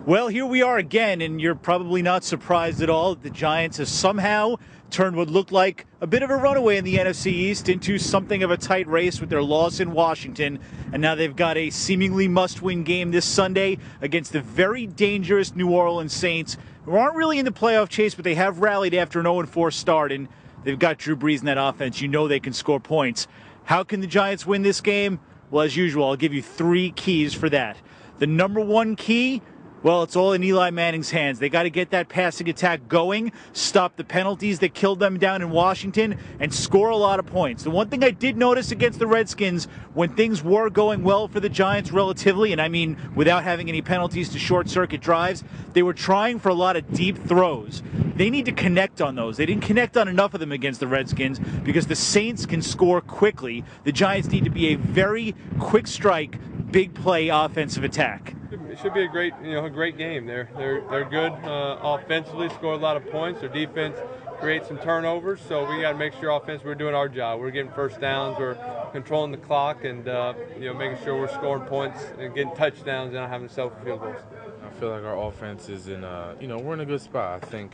Well, here we are again, and you're probably not surprised at all that the Giants have somehow turned what looked like a bit of a runaway in the NFC East into something of a tight race with their loss in Washington. And now they've got a seemingly must-win game this Sunday against the very dangerous New Orleans Saints, who aren't really in the playoff chase, but they have rallied after an 0-4 start, and they've got Drew Brees in that offense. You know they can score points. How can the Giants win this game? Well, as usual, I'll give you 3 keys for that. The number 1 key, well, it's all in Eli Manning's hands. They got to get that passing attack going, stop the penalties that killed them down in Washington, and score a lot of points. The one thing I did notice against the Redskins, when things were going well for the Giants relatively, and I mean without having any penalties to short-circuit drives, they were trying for a lot of deep throws. They need to connect on those. They didn't connect on enough of them against the Redskins because the Saints can score quickly. The Giants need to be a very quick strike, big play offensive attack. It should be a great game. They're good offensively, score a lot of points. Their defense creates some turnovers, so we got to make sure offensively we're doing our job. We're getting first downs, we're controlling the clock, and making sure we're scoring points and getting touchdowns and not having to settle for field goals. I feel like our offense is in we're in a good spot. I think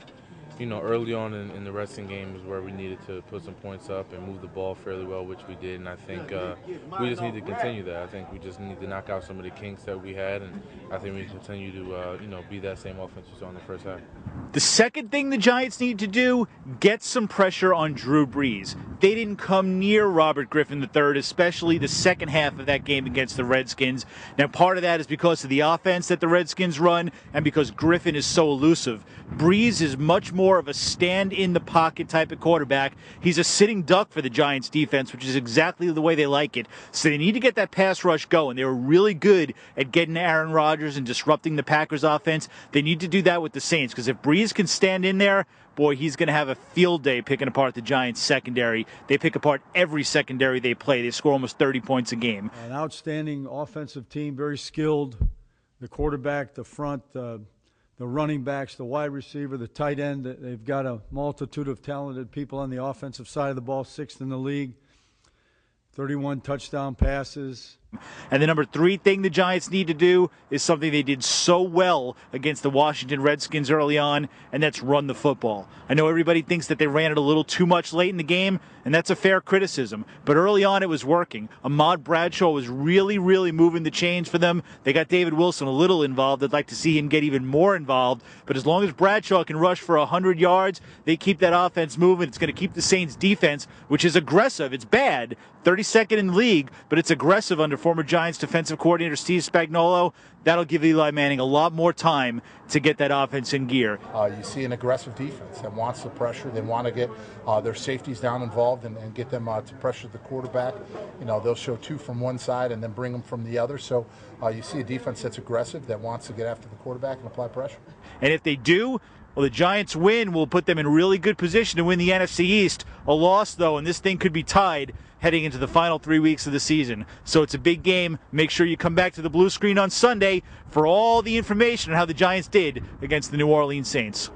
early on in the Redskins game is where we needed to put some points up and move the ball fairly well, which we did. And I think we just need to continue that. I think we just need to knock out some of the kinks that we had, and I think we continue to be that same offense we saw in the first half. The second thing the Giants need to do, get some pressure on Drew Brees. They didn't come near Robert Griffin III, especially the second half of that game against the Redskins. Now, part of that is because of the offense that the Redskins run and because Griffin is so elusive. Brees is much more of a stand-in-the-pocket type of quarterback. He's a sitting duck for the Giants' defense, which is exactly the way they like it. So they need to get that pass rush going. They were really good at getting Aaron Rodgers and disrupting the Packers' offense. They need to do that with the Saints, because if Brees can stand in there, boy, he's going to have a field day picking apart the Giants' secondary. They pick apart every secondary they play. They score almost 30 points a game. An outstanding offensive team, very skilled. The quarterback, the front, the running backs, the wide receiver, the tight end. They've got a multitude of talented people on the offensive side of the ball, 6th in the league, 31 touchdown passes. And the number 3 thing the Giants need to do is something they did so well against the Washington Redskins early on, and that's run the football. I know everybody thinks that they ran it a little too much late in the game, and that's a fair criticism. But early on it was working. Ahmad Bradshaw was really, really moving the chains for them. They got David Wilson a little involved. I'd like to see him get even more involved. But as long as Bradshaw can rush for 100 yards, they keep that offense moving. It's going to keep the Saints' defense, which is aggressive. It's bad, 32nd in the league, but it's aggressive under former Giants defensive coordinator Steve Spagnuolo. That'll give Eli Manning a lot more time to get that offense in gear. You see an aggressive defense that wants the pressure. They want to get their safeties down involved and get them to pressure the quarterback. They'll show 2 from one side and then bring them from the other. So you see a defense that's aggressive, that wants to get after the quarterback and apply pressure. And if they do, well, the Giants win will put them in really good position to win the NFC East. A loss, though, and this thing could be tied heading into the final 3 weeks of the season. So it's a big game. Make sure you come back to the blue screen on Sunday for all the information on how the Giants did against the New Orleans Saints.